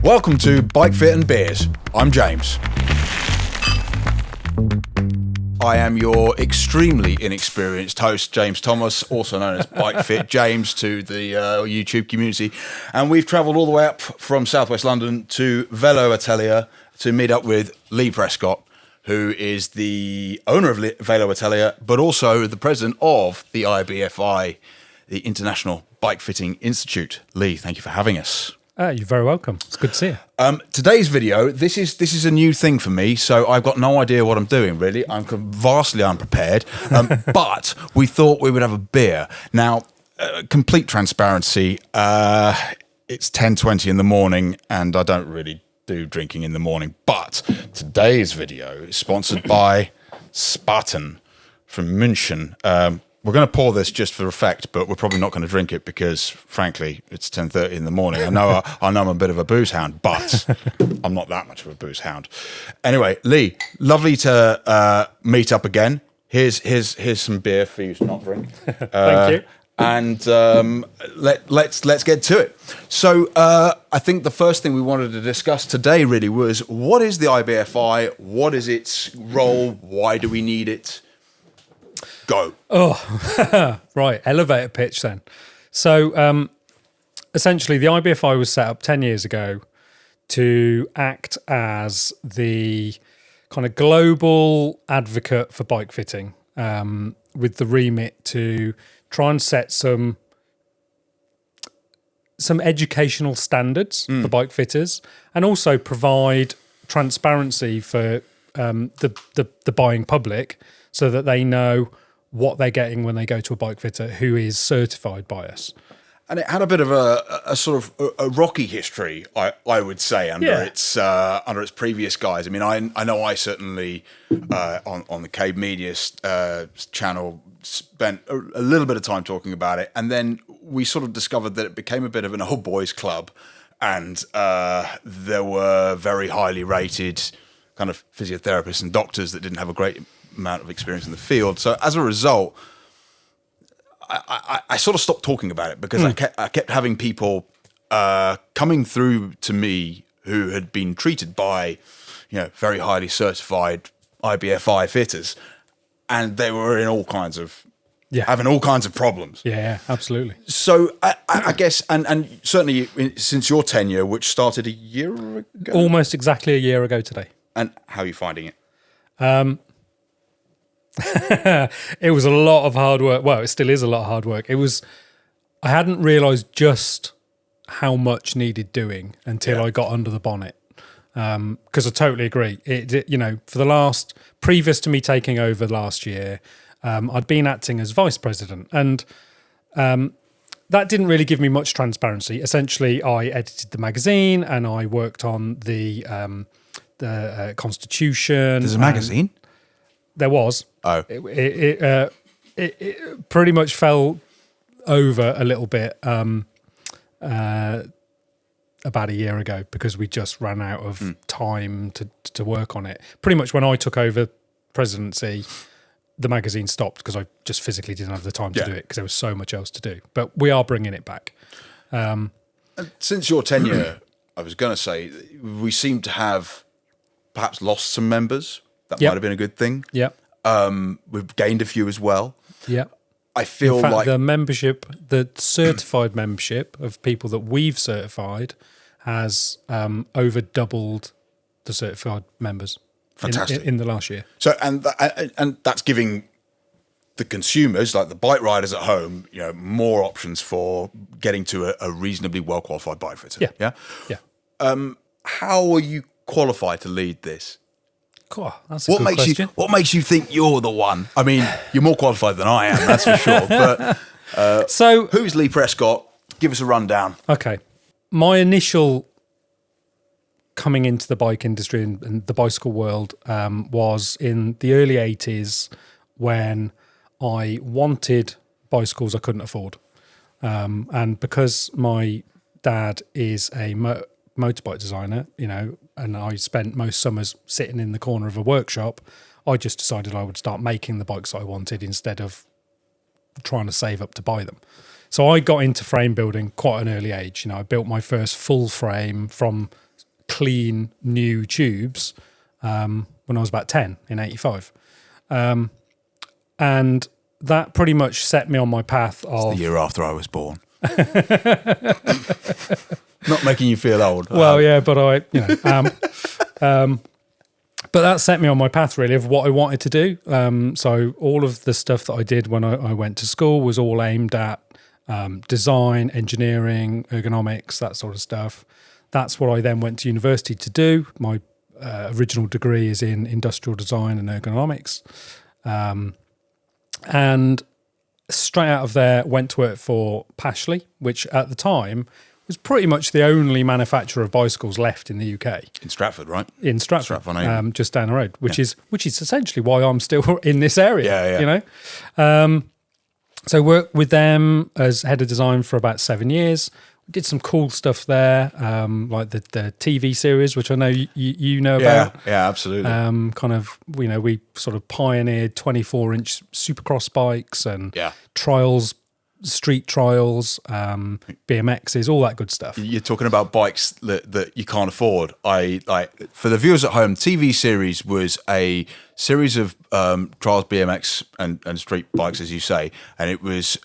Welcome to Bikefit and Beers. I'm James. I am your extremely inexperienced host, James Thomas, also known as Bikefit James to the YouTube community. And we've travelled all the way up from southwest London to Velo Atelier to meet up with Lee Prescott, who is the owner of Velo Atelier, but also the president of the IBFI, the International Bike Fitting Institute. Lee, thank you for having us. You're very welcome. It's good to see you. Today's video, this is a new thing for me, so I've got no idea what I'm doing, really. I'm vastly unprepared, but we thought we would have a beer. Now, complete transparency, it's 10:20 in the morning, and I don't really do drinking in the morning, but today's video is sponsored by Spaten from München. We're going to pour this just for effect, but we're probably not going to drink it because, frankly, it's 10:30 in the morning. I know I'm a bit of a booze hound, but I'm not that much of a booze hound. Anyway, Lee, lovely to meet up again. Here's some beer for you to not drink. Thank you. And let's get to it. So I think the first thing we wanted to discuss today really was, what is the IBFI? What is its role? Why do we need it? Go. Oh, right. Elevator pitch then. So essentially, the IBFI was set up 10 years ago to act as the kind of global advocate for bike fitting, with the remit to try and set some educational standards for bike fitters, and also provide transparency for the buying public, so that they know what they're getting when they go to a bike fitter who is certified by us. And it had a bit of a sort of a rocky history, I would say, under its previous guys. I mean, I know I certainly on the Cave Media channel spent a little bit of time talking about it, and then we sort of discovered that it became a bit of an old boys club, and there were very highly rated kind of physiotherapists and doctors that didn't have a great amount of experience in the field. So as a result, I sort of stopped talking about it because I kept having people coming through to me who had been treated by, very highly certified IBFI fitters, and they were in all kinds of having all kinds of problems. Yeah, absolutely. So I guess, and certainly since your tenure, which started a year ago, Almost exactly a year ago today. And how are you finding it? It was a lot of hard work. Well, it still is a lot of hard work. I hadn't realised just how much needed doing until I got under the bonnet. Because I totally agree. Previous to me taking over last year, I'd been acting as vice president, and that didn't really give me much transparency. Essentially, I edited the magazine and I worked on the Constitution. There's a magazine? There was. Oh. It pretty much fell over a little bit about a year ago because we just ran out of time to work on it. Pretty much when I took over presidency, the magazine stopped because I just physically didn't have the time to do it because there was so much else to do. But we are bringing it back. Since your tenure, I was going to say, we seem to have perhaps lost some members. That might have been a good thing. Yeah. We've gained a few as well. Yeah. I feel In fact, like the certified membership of people that we've certified has over doubled the certified members. Fantastic. In the last year. So, and that's giving the consumers, like the bike riders at home, more options for getting to a reasonably well qualified bike fitter. Yeah. Yeah. How are you qualified to lead this? Cool. That's a good question. What makes you think you're the one? I mean, you're more qualified than I am, that's for sure. But so, who's Lee Prescott? Give us a rundown. Okay. My initial coming into the bike industry and the bicycle world was in the early 80s when I wanted bicycles I couldn't afford. And because my dad is a motorbike designer, and I spent most summers sitting in the corner of a workshop, I just decided I would start making the bikes I wanted instead of trying to save up to buy them. So I got into frame building quite an early age. I built my first full frame from clean new tubes when I was about 10 in 85. And that pretty much set me on my path of... The year after I was born. Not making you feel old. Well, yeah, but but that set me on my path really of what I wanted to do. So all of the stuff that I did when I went to school was all aimed at design, engineering, ergonomics, that sort of stuff. That's what I then went to university to do. My original degree is in industrial design and ergonomics. And straight out of there, went to work for Pashley, which at the time was pretty much the only manufacturer of bicycles left in the UK. In Stratford, right? In Stratford, just down the road, which is essentially why I'm still in this area. You know, so worked with them as head of design for about 7 years. Did some cool stuff there, like the TV series, which I know you know about. Yeah, absolutely. Kind of, we sort of pioneered 24-inch supercross bikes and trials, street trials, BMXs, all that good stuff. You're talking about bikes that you can't afford. For the viewers at home, TV series was a series of trials, BMX and street bikes, as you say, and it was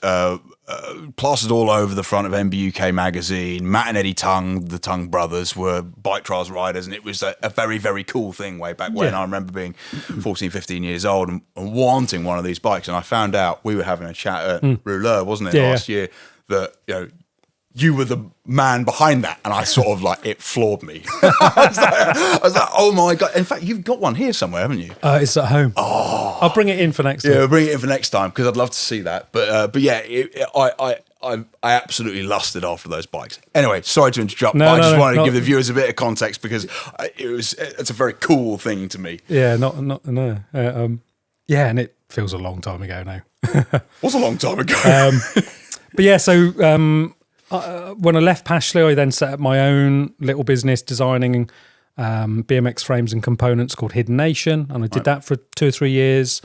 plastered all over the front of MBUK magazine. Matt and Eddie Tongue, the Tongue brothers, were bike trials riders, and it was a very, very cool thing way back when. I remember being 14, 15 years old and wanting one of these bikes, and I found out, we were having a chat at Rouleur, wasn't it, last year, that you were the man behind that, and I sort of it floored me. I was like, oh my God. In fact, you've got one here somewhere, haven't you? It's at home. Oh, I'll bring it in for next time. Yeah, we'll bring it in for next time because I'd love to see that. But yeah, I absolutely lusted after those bikes. Anyway, sorry to interrupt, but I just wanted to give the viewers a bit of context because it's a very cool thing to me. Yeah, yeah, and it feels a long time ago now. Was a long time ago. But yeah, so when I left Pashley, I then set up my own little business designing BMX frames and components called Hidden Nation, and I did that for 2 or 3 years.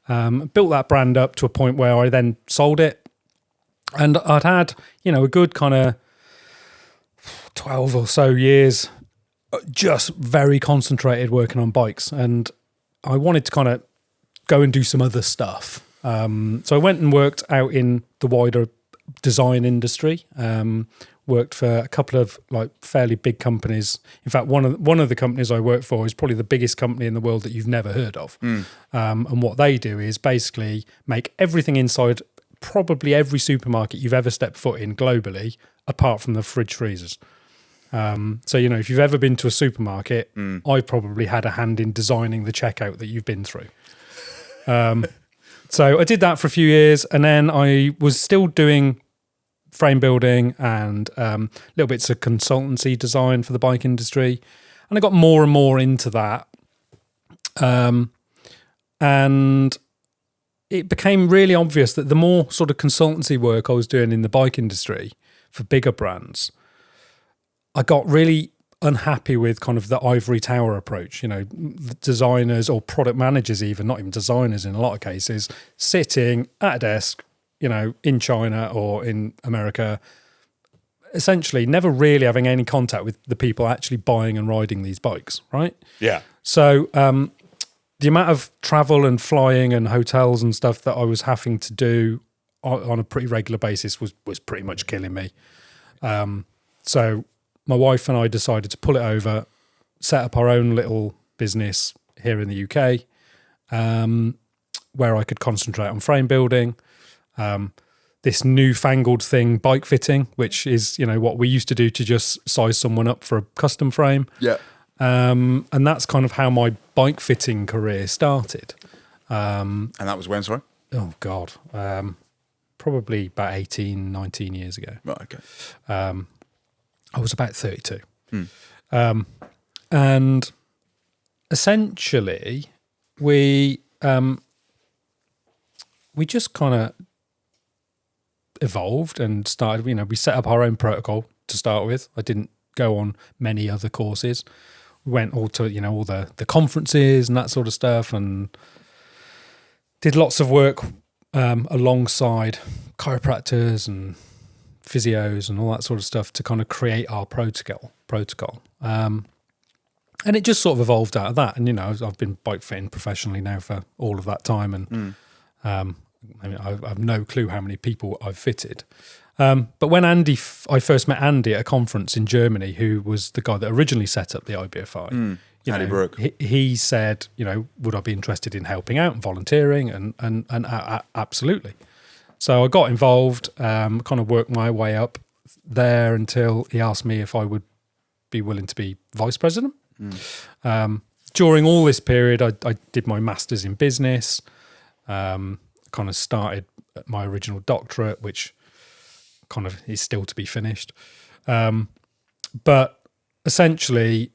Built that brand up to a point where I then sold it, and I'd had a good kind of 12 or so years just very concentrated working on bikes, and I wanted to kind of go and do some other stuff. So I went and worked out in the wider design industry, worked for a couple of fairly big companies. In fact, one of the companies I work for is probably the biggest company in the world that you've never heard of. And what they do is basically make everything inside probably every supermarket you've ever stepped foot in globally, apart from the fridge freezers. So, if you've ever been to a supermarket, I probably had a hand in designing the checkout that you've been through. So I did that for a few years, and then I was still doing frame building and little bits of consultancy design for the bike industry. And I got more and more into that. And it became really obvious that the more sort of consultancy work I was doing in the bike industry for bigger brands, I got really unhappy with kind of the ivory tower approach. The designers or product managers, even not even designers in a lot of cases, sitting at a desk, in China or in America, essentially never really having any contact with the people actually buying and riding these bikes, right? Yeah. So the amount of travel and flying and hotels and stuff that I was having to do on a pretty regular basis was pretty much killing me. So my wife and I decided to pull it over, set up our own little business here in the UK, where I could concentrate on frame building. This newfangled thing, bike fitting, which is, what we used to do to just size someone up for a custom frame. Yeah. And that's kind of how my bike fitting career started. And that was when, sorry? Oh, God. Probably about 18, 19 years ago. Right, okay. I was about 32. And essentially we just kind of evolved and started, we set up our own protocol to start with. I didn't go on many other courses. We went all to, all the conferences and that sort of stuff, and did lots of work alongside chiropractors and physios and all that sort of stuff to kind of create our protocol. And it just sort of evolved out of that. And, I've been bike fitting professionally now for all of that time. And I have no clue how many people I've fitted. But when I first met Andy at a conference in Germany, who was the guy that originally set up the IBFI, Andy Brook. He said, would I be interested in helping out and volunteering? And absolutely. So I got involved, kind of worked my way up there until he asked me if I would be willing to be vice president. During all this period, I did my master's in business, kind of started my original doctorate, which kind of is still to be finished. But essentially,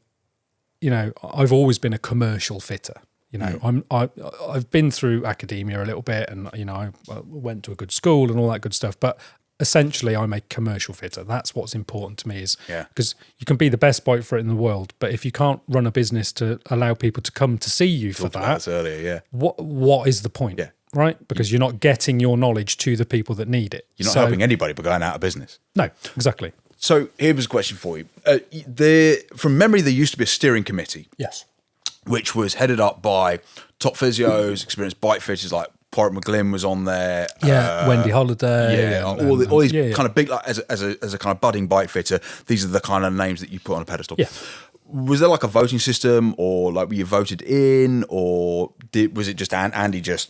I've always been a commercial fitter. I've been through academia a little bit, and I went to a good school and all that good stuff. But essentially, I'm a commercial fitter. That's what's important to me, is because you can be the best bike fitter in the world, but if you can't run a business to allow people to come to see you for that, earlier, what is the point? Yeah. Right? Because you're not getting your knowledge to the people that need it. You're not helping anybody by going out of business. No, exactly. So here was a question for you. From memory, there used to be a steering committee. Yes. Which was headed up by top physios, experienced bike fitters, like Porritt McGlynn was on there. Wendy Holiday. All these kind of big, like, as a kind of budding bike fitter, these are the kind of names that you put on a pedestal. Yeah. Was there like a voting system, or like were you voted in, or was it just Andy just...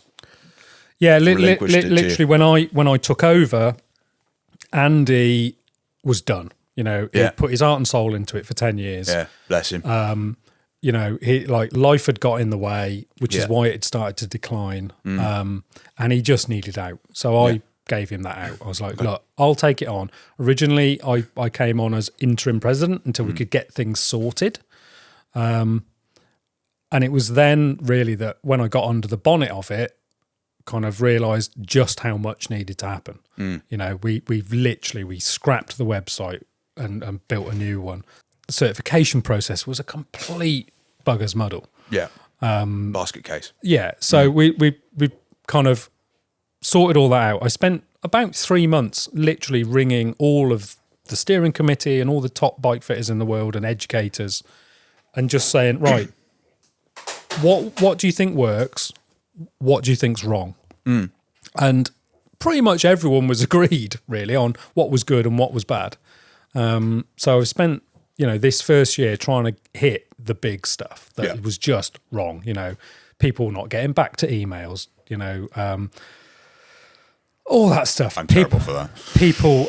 Yeah, literally when I took over, Andy was done. He put his heart and soul into it for 10 years. Yeah, bless him. Life had got in the way, which is why it had started to decline. And he just needed out. So I gave him that out. I was like, look, I'll take it on. Originally, I came on as interim president until we could get things sorted. And it was then really that when I got under the bonnet of it, kind of realised just how much needed to happen. We scrapped the website and built a new one. The certification process was a complete bugger's muddle. Yeah. Basket case. Yeah. So we kind of sorted all that out. I spent about 3 months literally ringing all of the steering committee and all the top bike fitters in the world and educators, and just saying, right, what do you think works? What do you think's wrong? And pretty much everyone was agreed really on what was good and what was bad. So I've spent, this first year trying to hit the big stuff that was just wrong. People not getting back to emails, all that stuff. I'm terrible for that. People,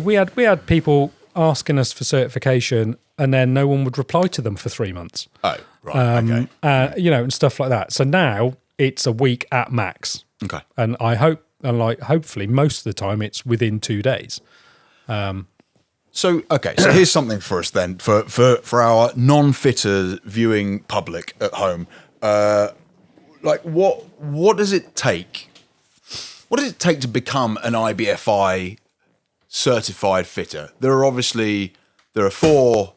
we had people asking us for certification, and then no one would reply to them for 3 months. Oh, right. Okay. And stuff like that. So now it's a week at max. Okay. And I hope, hopefully most of the time it's within 2 days. So here's something for us then, for our non-fitter viewing public at home. What does it take? What does it take to become an IBFI certified fitter? There are 4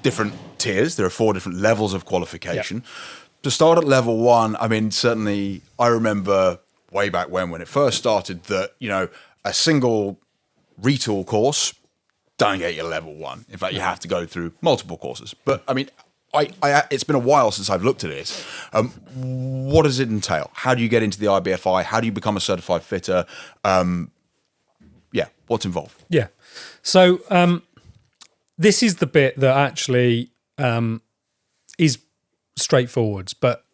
different tiers. There are 4 different levels of qualification. Yep. To start at level 1, I mean, certainly I remember way back when it first started that, a single retool course don't get you level 1. In fact, you have to go through multiple courses. But I mean, it's been a while since I've looked at it. What does it entail? How do you get into the IBFI? How do you become a certified fitter? What's involved? Yeah. So this is the bit that actually is straightforward, but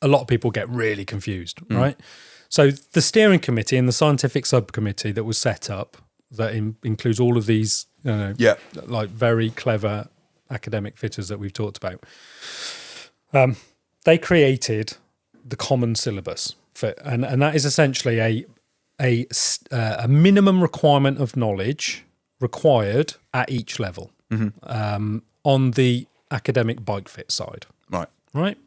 a lot of people get really confused, right? So the steering committee and the scientific subcommittee that was set up, that includes all of these, like very clever academic fitters that we've talked about. They created the common syllabus and that is essentially a minimum requirement of knowledge required at each level on the academic bike fit side. Right.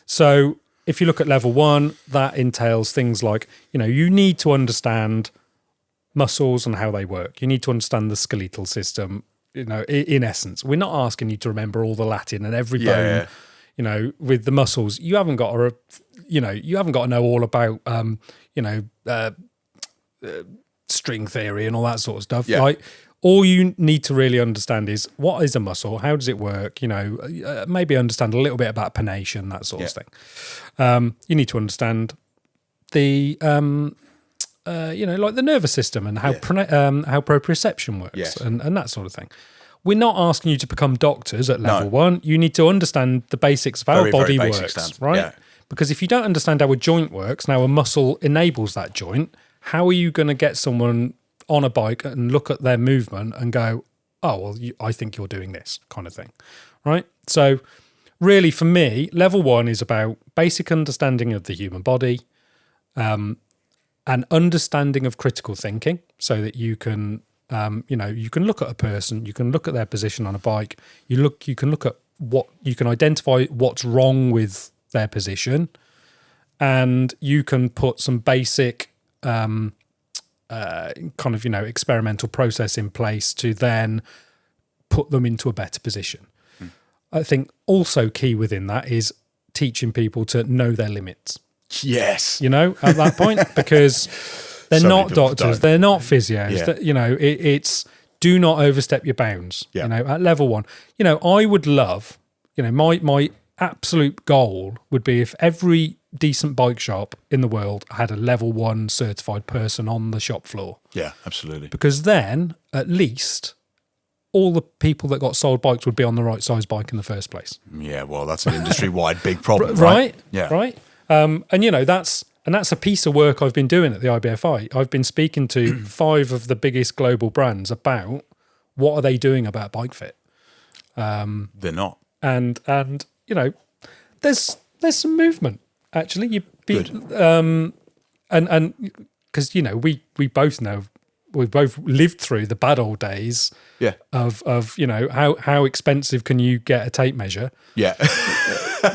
So if you look at level 1, that entails things like, you need to understand muscles and how they work. You need to understand the skeletal system. In essence, we're not asking you to remember all the Latin and every bone. With the muscles, you haven't got to know all about string theory and all that sort of stuff. Yeah. Like all you need to really understand is what is a muscle, how does it work, maybe understand a little bit about pronation, that sort of thing. You need to understand the like the nervous system and how proprioception works and that sort of thing. We're not asking you to become doctors at level 1. You need to understand the basics of how a body works, right? Yeah. Because if you don't understand how a joint works, now a muscle enables that joint, how are you going to get someone on a bike and look at their movement and go, oh, well, I think you're doing this kind of thing, right? So really for me, level 1 is about basic understanding of the human body, and understanding of critical thinking so that you can, you can look at a person, you can look at their position on a bike, you can look at you can identify what's wrong with their position, and you can put some basic experimental process in place to then put them into a better position. I think also key within that is teaching people to know their limits. Yes. At that point, because they're not doctors, they're not physios. Yeah. It's do not overstep your bounds. Yeah. At level 1, I would love, my absolute goal would be if every decent bike shop in the world had a level 1 certified person on the shop floor. Yeah, absolutely. Because then at least all the people that got sold bikes would be on the right size bike in the first place. Yeah, well, that's an industry-wide big problem, right? Yeah. Right. That's a piece of work I've been doing at the IBFI. I've been speaking to 5 of the biggest global brands about what are they doing about Bikefit. They're not. And there's some movement actually. Good. And because we both know, we've both lived through the bad old days. Yeah. Of how expensive can you get a tape measure? Yeah.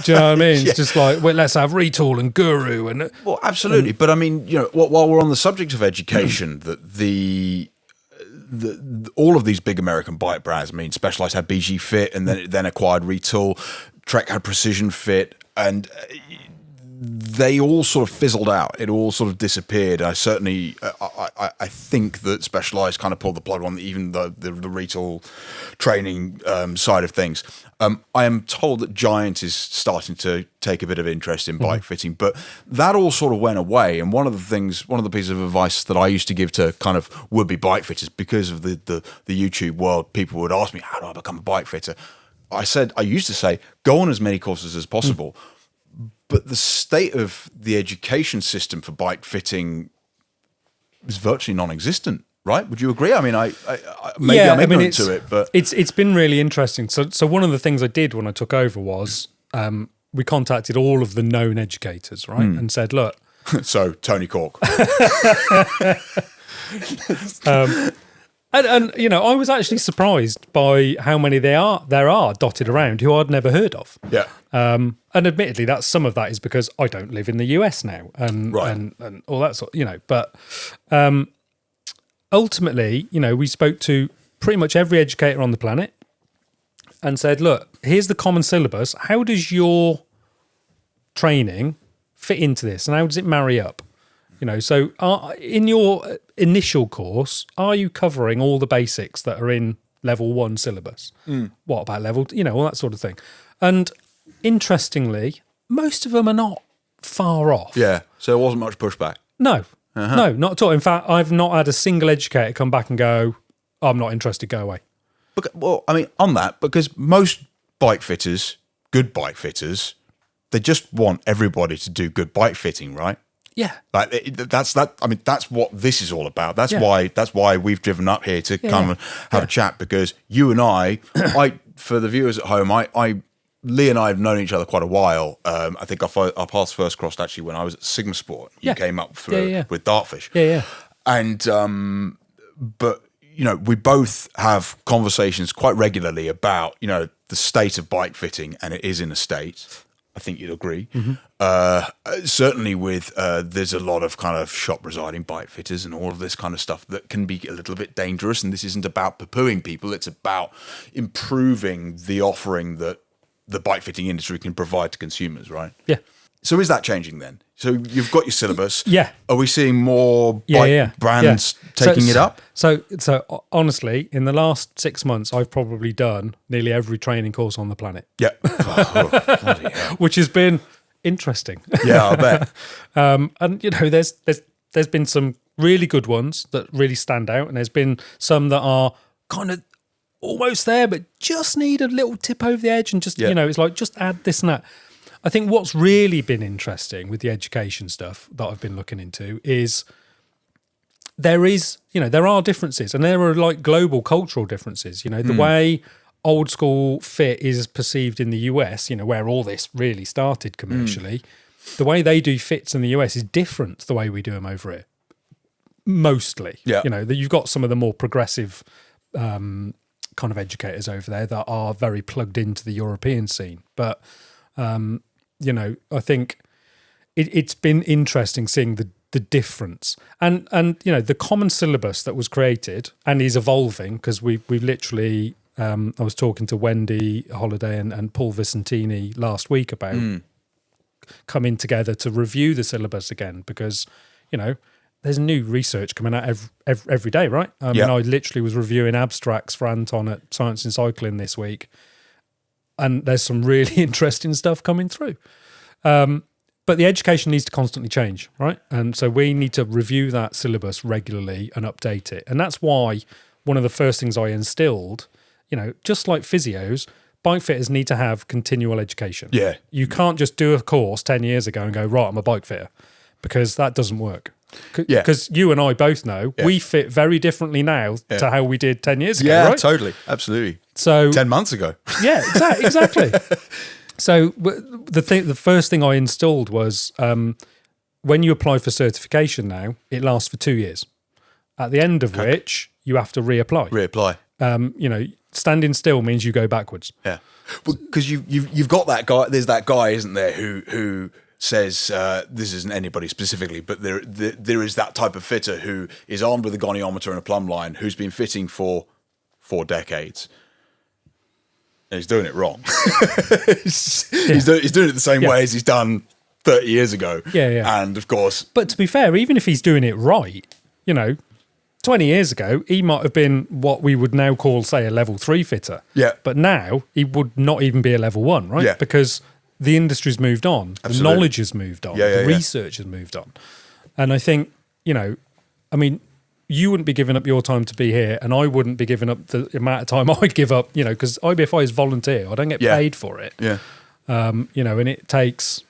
Do you know what I mean? It's just like, well, let's have Retool and Guru and well, absolutely. But I mean, while we're on the subject of education, that the all of these big American bike brands, I mean, Specialized had BG Fit, and then it then acquired Retool. Trek had Precision Fit, and they all sort of fizzled out. It all sort of disappeared. I certainly, I think that Specialized kind of pulled the plug on even the Retool training side of things. I am told that Giant is starting to take a bit of interest in bike fitting, but that all sort of went away. And one of the pieces of advice that I used to give to kind of would-be bike fitters, because of the YouTube world, people would ask me, how do I become a bike fitter? I used to say, go on as many courses as possible. But the state of the education system for bike fitting is virtually non-existent, right? Would you agree? I mean, I'm ignorant to it, but it's been really interesting. So one of the things I did when I took over was we contacted all of the known educators, right, and said, look. So Tony Cork. And I was actually surprised by how many there are dotted around who I'd never heard of. Yeah. And admittedly, some of that is because I don't live in the US now, and all that sort. But ultimately, we spoke to pretty much every educator on the planet and said, look, here's the common syllabus. How does your training fit into this, and how does it marry up? So in your initial course, are you covering all the basics that are in level 1 syllabus? What about level, all that sort of thing? And interestingly, most of them are not far off. Yeah, so there wasn't much pushback. No, no, not at all. In fact, I've not had a single educator come back and go, I'm not interested, go away. Well, I mean, on that, because most bike fitters, good bike fitters, they just want everybody to do good bike fitting, right? Yeah, like that's that. I mean, that's what this is all about. That's why we've driven up here to come and have a chat, because you and I, for the viewers at home, Lee and I have known each other quite a while. I think our paths first crossed actually when I was at Sigma Sport. You came up with Dartfish. Yeah. And but we both have conversations quite regularly about the state of bike fitting, and it is in a state. I think you'd agree. Certainly with there's a lot of kind of shop residing bike fitters and all of this kind of stuff that can be a little bit dangerous. And this isn't about poo-pooing people. It's about improving the offering that the bike fitting industry can provide to consumers, right? Yeah. So is that changing then? So you've got your syllabus. Yeah. Are we seeing more bike brands taking it up? So honestly, in the last 6 months, I've probably done nearly every training course on the planet. Yeah. Oh, bloody hell. Which has been interesting. Yeah, I bet. And there's been some really good ones that really stand out, and there's been some that are kind of almost there, but just need a little tip over the edge, and just it's like just add this and that. I think what's really been interesting with the education stuff that I've been looking into is there are differences, and there are like global cultural differences. The way old school fit is perceived in the US, where all this really started commercially, the way they do fits in the US is different to the way we do them over here. Mostly. Yeah. You've got some of the more progressive kind of educators over there that are very plugged into the European scene. But I think it's been interesting seeing the difference, and the common syllabus that was created and is evolving, because we've literally I was talking to Wendy Holiday and Paul Vicentini last week about coming together to review the syllabus again, because there's new research coming out every day, right? I mean, I literally was reviewing abstracts for Anton at Science in Cycling this week, and there's some really interesting stuff coming through. But the education needs to constantly change, right? And so we need to review that syllabus regularly and update it. And that's why one of the first things I instilled, just like physios, bike fitters need to have continual education. Yeah. You can't just do a course 10 years ago and go, right, I'm a bike fitter, because that doesn't work. Because you and I both know we fit very differently now to how we did 10 years ago, right? Totally. Absolutely. So 10 months ago. Yeah, exactly. So the first thing I installed was when you apply for certification now, it lasts for 2 years, at the end of which you have to reapply. Standing still means you go backwards. Yeah. Because you've got that guy, there's that guy, isn't there, who says, this isn't anybody specifically, but there is that type of fitter who is armed with a goniometer and a plumb line, who's been fitting for 4 decades. And he's doing it wrong. He's doing it the same way as he's done 30 years ago. Yeah. And of course... But to be fair, even if he's doing it right, 20 years ago, he might have been what we would now call, say, a level 3 fitter. Yeah. But now he would not even be a level 1, right? Yeah. Because the industry's moved on. Absolutely. The knowledge has moved on. The research has moved on. And I think, you wouldn't be giving up your time to be here, and I wouldn't be giving up the amount of time I'd give up, because IBFI is volunteer. I don't get paid for it. Yeah. And it takes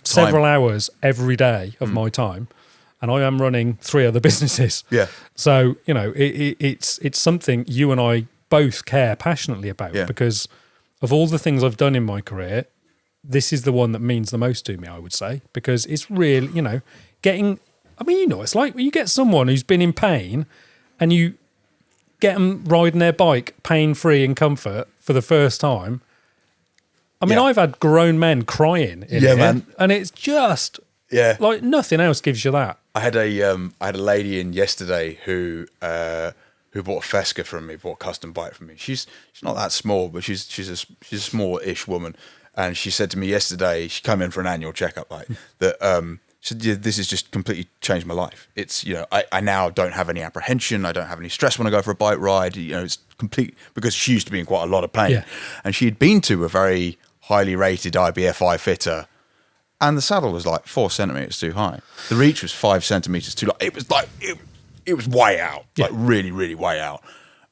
several hours every day of my time, and I am running 3 other businesses. Yeah. So, it's something you and I both care passionately about, because of all the things I've done in my career, this is the one that means the most to me, I would say, because it's really, getting... it's like when you get someone who's been in pain and you get them riding their bike pain-free in comfort for the first time. I've had grown men crying in here, man. and it's just like nothing else gives you that. I had a lady in yesterday who bought a Fesca from me, bought a custom bike from me. She's not that small, but she's a small-ish woman. And she said to me yesterday, she came in for an annual checkup, that she said, this has just completely changed my life. It's, I now don't have any apprehension. I don't have any stress when I go for a bike ride. It's complete, because she used to be in quite a lot of pain. Yeah. And she had been to a very highly rated IBFI fitter, and the saddle was like 4 centimeters too high. The reach was 5 centimeters too long. It was like, it was way out, like really, really way out.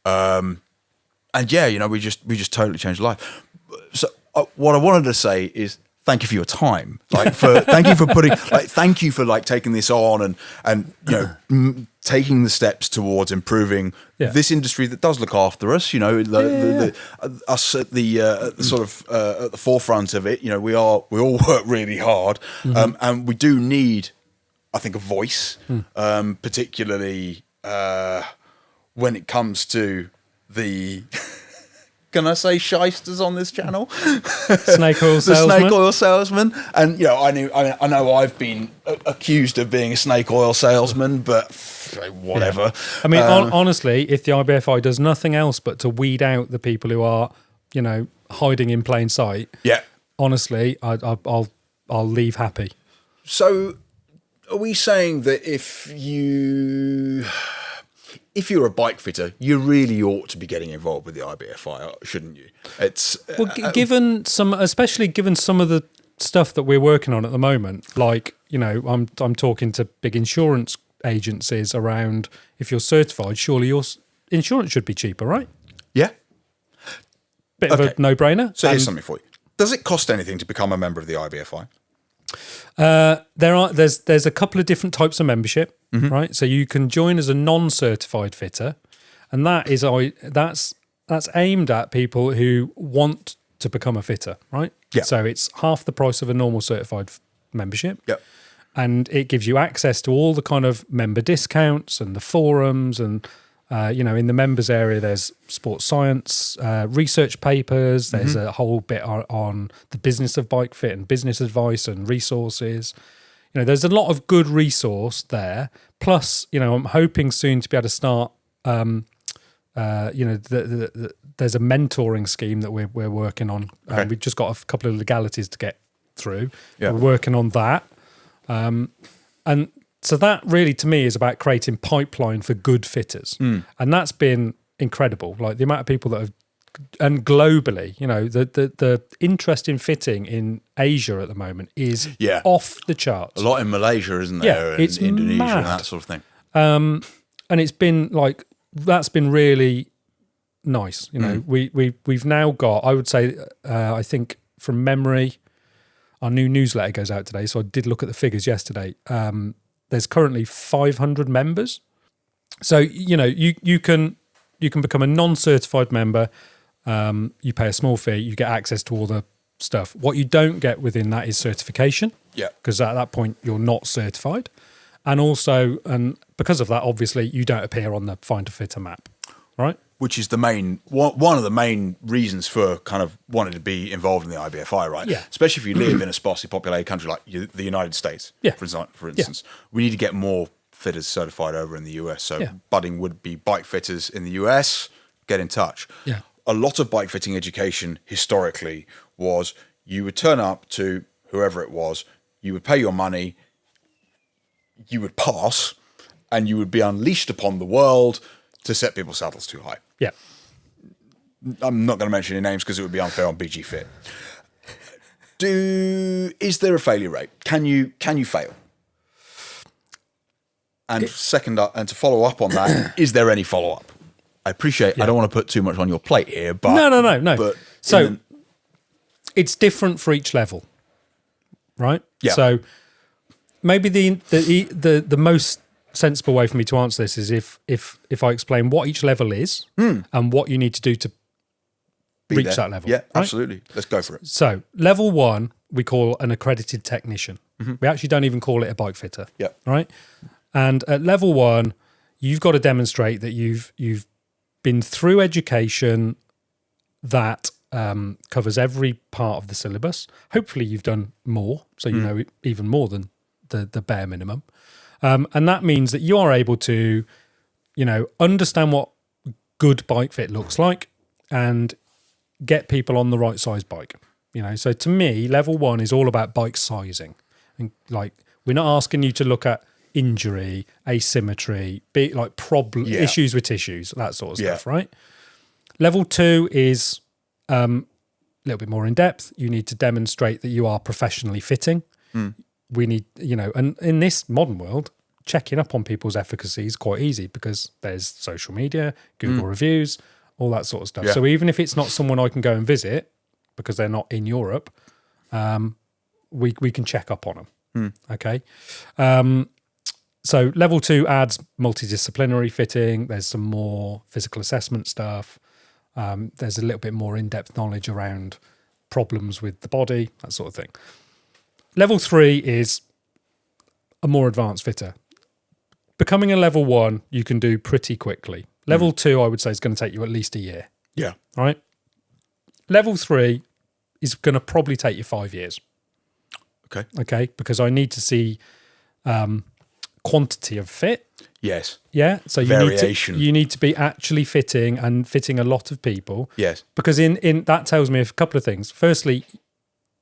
And we just totally changed life. So what I wanted to say is, thank you for your time. Thank you for taking this on and taking the steps towards improving this industry that does look after us. Us at the sort of at the forefront of it. We all work really hard, and we do need, I think, a voice, particularly when it comes to the. Can I say shysters on this channel? Snake oil salesman. The snake oil salesman. And, I know I've been accused of being a snake oil salesman, but whatever. Yeah. Honestly, if the IBFI does nothing else but to weed out the people who are, hiding in plain sight. Yeah. Honestly, I'll I'll leave happy. So are we saying that if you're a bike fitter, you really ought to be getting involved with the IBFI, shouldn't you? It's Especially given some of the stuff that we're working on at the moment, like, you know, I'm talking to big insurance agencies around, if you're certified, surely your insurance should be cheaper, right? yeah. Bit of a no-brainer. So here's something for you. Does it cost anything to become a member of the IBFI? There's a couple of different types of membership, right? So you can join as a non-certified fitter, and that's aimed at people who want to become a fitter, right? Yeah. So it's half the price of a normal certified membership. Yep. And it gives you access to all the kind of member discounts and the forums, and in the members area there's sports science, research papers. There's a whole bit on the business of bike fit and business advice and resources. You know, there's a lot of good resource there. Plus, you know, I'm hoping soon to be able to start. There's a mentoring scheme that we're working on. Okay. We've just got a couple of legalities to get through. Yeah. We're working on that. And so that really, to me, is about creating pipeline for good fitters. And that's been incredible. Like the amount of people that have, and globally, you know, the interest in fitting in Asia at the moment is off the charts. A lot in Malaysia, isn't there? Yeah, and it's Indonesia mad. and that sort of thing. And it's been like, that's been really nice. You know, we've now got, I would say, I think from memory, our new newsletter goes out today. So I did look at the figures yesterday. There's currently 500 members. So, you know, you can become a non-certified member. You pay a small fee, you get access to all the stuff. What you don't get within that is certification. Yeah. Because at that point you're not certified. And also, and because of that, obviously you don't appear on the Find a Fitter map, right? Which is the main one of the main reasons for kind of wanting to be involved in the IBFI, right? Yeah. Especially if you live in a sparsely populated country like the United States, for instance. We need to get more fitters certified over in the US. So budding would-be bike fitters in the US, get in touch. Yeah. A lot of bike fitting education historically was you would turn up to whoever it was, you would pay your money, you would pass, and you would be unleashed upon the world to set people's saddles too high. Yeah. I'm not going to mention any names because it would be unfair on BG Fit. Is there a failure rate? Can you fail? And and to follow up on that, is there any follow up? I appreciate. I don't want to put too much on your plate here, but no. But so it's different for each level, right? Yeah. So maybe the most sensible way for me to answer this is if I explain what each level is and what you need to do to reach that level. Yeah, right? absolutely. Let's go for it. So level 1 we call an accredited technician. We actually don't even call it a bike fitter. Yeah. Right. And at level 1, you've got to demonstrate that you've been through education that covers every part of the syllabus. Hopefully you've done more, so you know even more than the bare minimum. And that means that you are able to, you know, understand what good bike fit looks like and get people on the right size bike. You know, so to me, level 1 is all about bike sizing. And like, we're not asking you to look at injury, asymmetry, issues with tissues, that sort of stuff, right? Level 2 is a little bit more in depth. You need to demonstrate that you are professionally fitting. We need, you know, and in this modern world, checking up on people's efficacy is quite easy because there's social media, Google reviews, all that sort of stuff. So even if it's not someone I can go and visit because they're not in Europe, we can check up on them. Okay. So level 2 adds multidisciplinary fitting. There's some more physical assessment stuff. There's a little bit more in-depth knowledge around problems with the body, that sort of thing. Level 3 is a more advanced fitter. Becoming a level 1, you can do pretty quickly. Level 2, I would say, is going to take you at least a year. Yeah. Right? Level 3 is going to probably take you 5 years. Okay. Okay? Because I need to see quantity of fit. Yes. Yeah. So you need to be actually fitting and fitting a lot of people. Yes. Because in that tells me a couple of things. Firstly,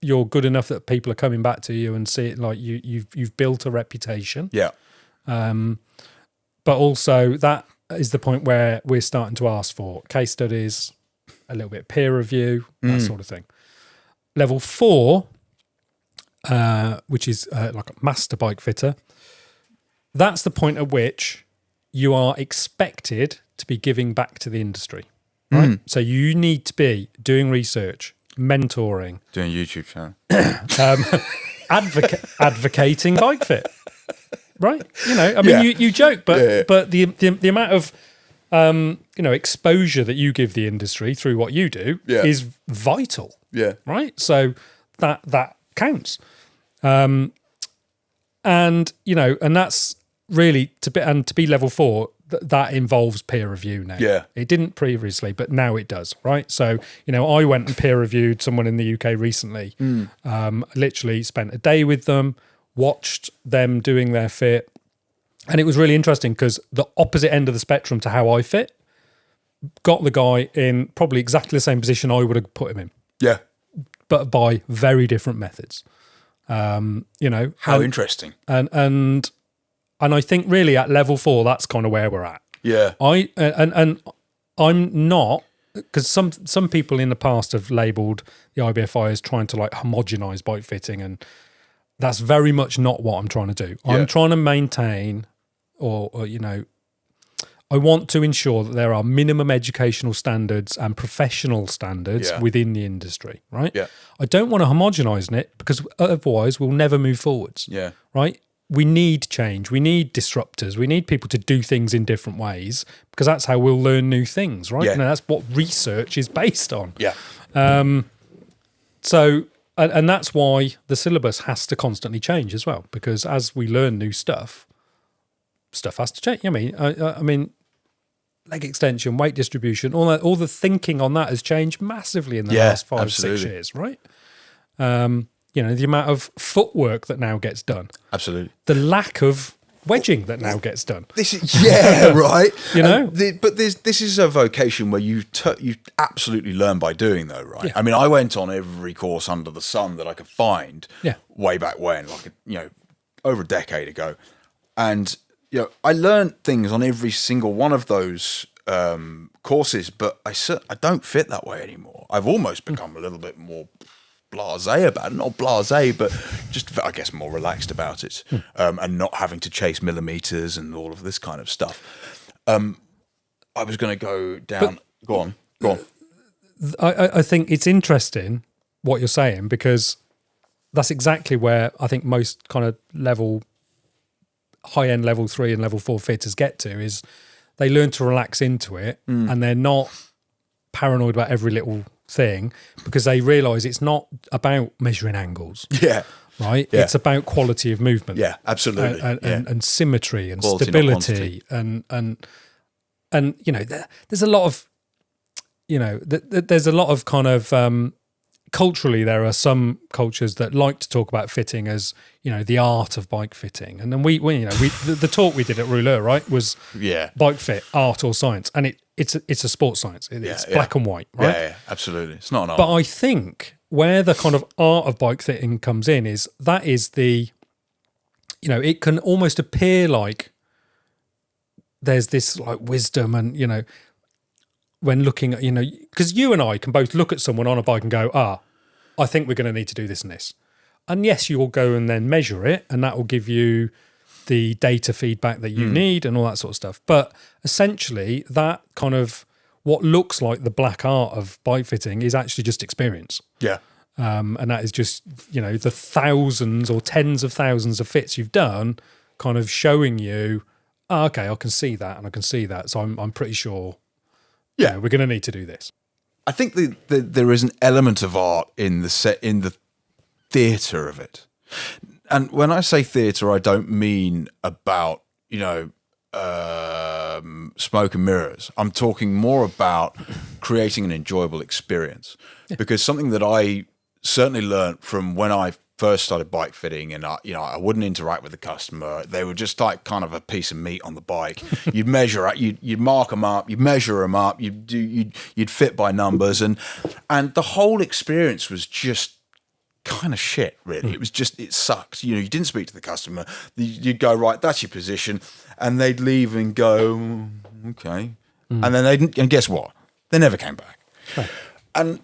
you're good enough that people are coming back to you and see it like you've built a reputation. Yeah. But also that is the point where we're starting to ask for case studies, a little bit of peer review, that sort of thing. Level 4, which is like a master bike fitter, that's the point at which you are expected to be giving back to the industry, right? So you need to be doing research, mentoring, Doing a YouTube channel. advocating Bikefit, right? You know, I mean, you joke, but the amount of exposure that you give the industry through what you do is vital. Yeah. Right. So that counts. And that's really to be level 4. That involves peer review now. Yeah. It didn't previously, but now it does. Right. So I went and peer reviewed someone in the UK recently. Literally spent a day with them, watched them doing their fit, and it was really interesting because the opposite end of the spectrum to how I fit got the guy in probably exactly the same position I would have put him in. Yeah. But by very different methods. How interesting. And I think really at level 4, that's kind of where we're at. Yeah. I'm not, because some people in the past have labelled the IBFI as trying to like homogenise bike fitting, and that's very much not what I'm trying to do. Yeah. I'm trying to maintain, or I want to ensure that there are minimum educational standards and professional standards within the industry, right? Yeah. I don't want to homogenise it because otherwise we'll never move forwards. Yeah. Right? We need change. We need disruptors. We need people to do things in different ways because that's how we'll learn new things, right? Yeah. And that's what research is based on. Yeah. So that's why the syllabus has to constantly change as well, because as we learn new stuff has to change. I mean, leg extension, weight distribution, all the thinking on that has changed massively in the last 5-6 years, right? The amount of footwork that now gets done. Absolutely. The lack of wedging that now gets done. This is right. But this is a vocation where you absolutely learn by doing, though, right? Yeah. I mean, I went on every course under the sun that I could find. Yeah. Way back when, over a decade ago, and I learned things on every single one of those courses, but I don't fit that way anymore. I've almost become a little bit more blasé about it, not blasé, but just I guess more relaxed about it, and not having to chase millimeters and all of this kind of stuff. I was going to go down. Go on. I think it's interesting what you're saying, because that's exactly where I think most kind of high-end level 3 and level 4 fitters get to, is they learn to relax into it, and they're not paranoid about every little thing, because they realise it's not about measuring angles. Yeah. Right? Yeah. It's about quality of movement. Yeah, absolutely. And symmetry and quality, stability and there's a lot of there's a lot of kind of culturally, there are some cultures that like to talk about fitting as the art of bike fitting, and then we the talk we did at Rouleur, right, was bike fit, art or science, and it's a sports science. It's black and white, right? Yeah, absolutely. It's not an art. But I think where the kind of art of bike fitting comes in is that is the it can almost appear like there's this like wisdom, and when looking at, because you and I can both look at someone on a bike and go, I think we're going to need to do this and this. And yes, you will go and then measure it, and that will give you the data feedback that you need and all that sort of stuff. But essentially, that kind of what looks like the black art of bike fitting is actually just experience. Yeah. And that is just, the thousands or tens of thousands of fits you've done kind of showing you, okay, I can see that and I can see that. So I'm pretty sure we're going to need to do this. I think there is an element of art in the theatre of it. And when I say theatre, I don't mean about, smoke and mirrors. I'm talking more about creating an enjoyable experience. Yeah. Because something that I certainly learned from when I first started bike fitting, and I wouldn't interact with the customer. They were just like kind of a piece of meat on the bike. You'd measure it, you'd mark them up, you'd measure them up, you'd fit by numbers, and the whole experience was just kind of shit, really. It was just, it sucked. You didn't speak to the customer. You'd go, right, that's your position. And they'd leave and go, okay. And then they didn't, and guess what? They never came back. Right. And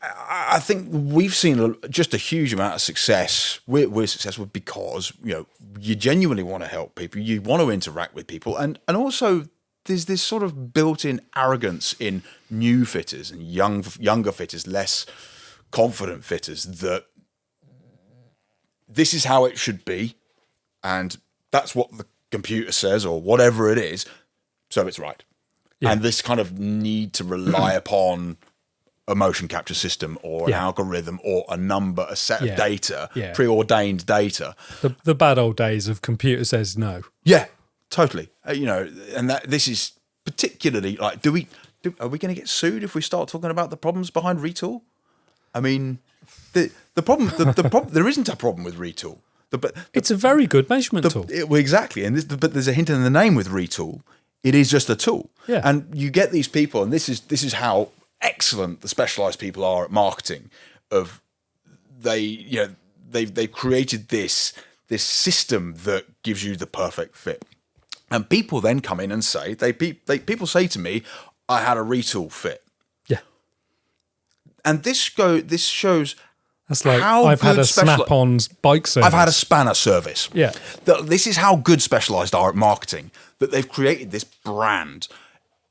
I think we've seen just a huge amount of success. We're successful because, you genuinely want to help people. You want to interact with people. And also there's this sort of built-in arrogance in new fitters and younger fitters, less confident fitters, that this is how it should be, and that's what the computer says or whatever it is, so it's right. Yeah. And this kind of need to rely upon a motion capture system or an algorithm or a number, a set of data, preordained data. The bad old days of computer says no. Yeah, totally. And that this is particularly like, are we going to get sued if we start talking about the problems behind Retool? I mean, the problem, the problem, there isn't a problem with Retool. It's a very good measurement tool. Well, exactly. But there's a hint in the name with Retool. It is just a tool. Yeah. And you get these people, and this is how excellent the specialized people are at marketing. They've created this system that gives you the perfect fit. And people then come in and say, people say to me, I had a Retool fit. Yeah. And this shows that's like how I've had a Snap-on's bike service. I've had a spanner service. Yeah. This is how good specialized are at marketing, that they've created this brand.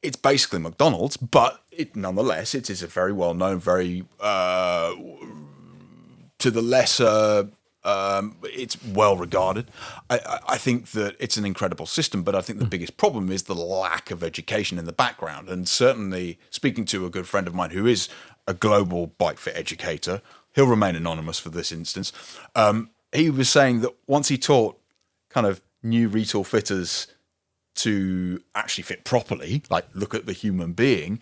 It's basically McDonald's, but nonetheless, it is a very well-known, very to the lesser, it's well-regarded. I think that it's an incredible system, but I think the biggest problem is the lack of education in the background. And certainly, speaking to a good friend of mine who is a global Bikefit educator, he'll remain anonymous for this instance, he was saying that once he taught kind of new Retool fitters to actually fit properly, like look at the human being,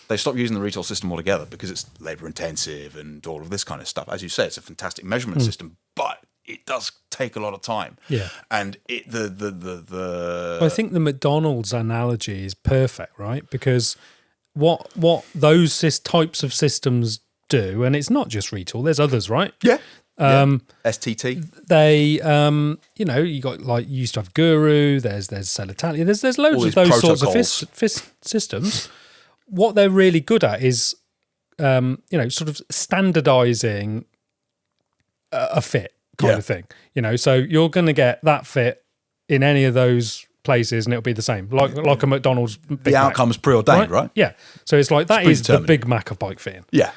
they stopped using the Retool system altogether because it's labor intensive and all of this kind of stuff. As you say, it's a fantastic measurement system, but it does take a lot of time. Yeah. And I think the McDonald's analogy is perfect, right? Because what those types of systems do, and it's not just Retool, there's others, right? Yeah. STT. They, you got like, you used to have Guru, there's Velo Atelier, there's loads of those protocols. sorts of systems. What they're really good at is, sort of standardizing a fit kind of thing. So you're going to get that fit in any of those places and it'll be the same, like a McDonald's Big The outcome's Mac, preordained, right? Yeah. So it's like, that is the Big Mac of bike fitting. Yeah.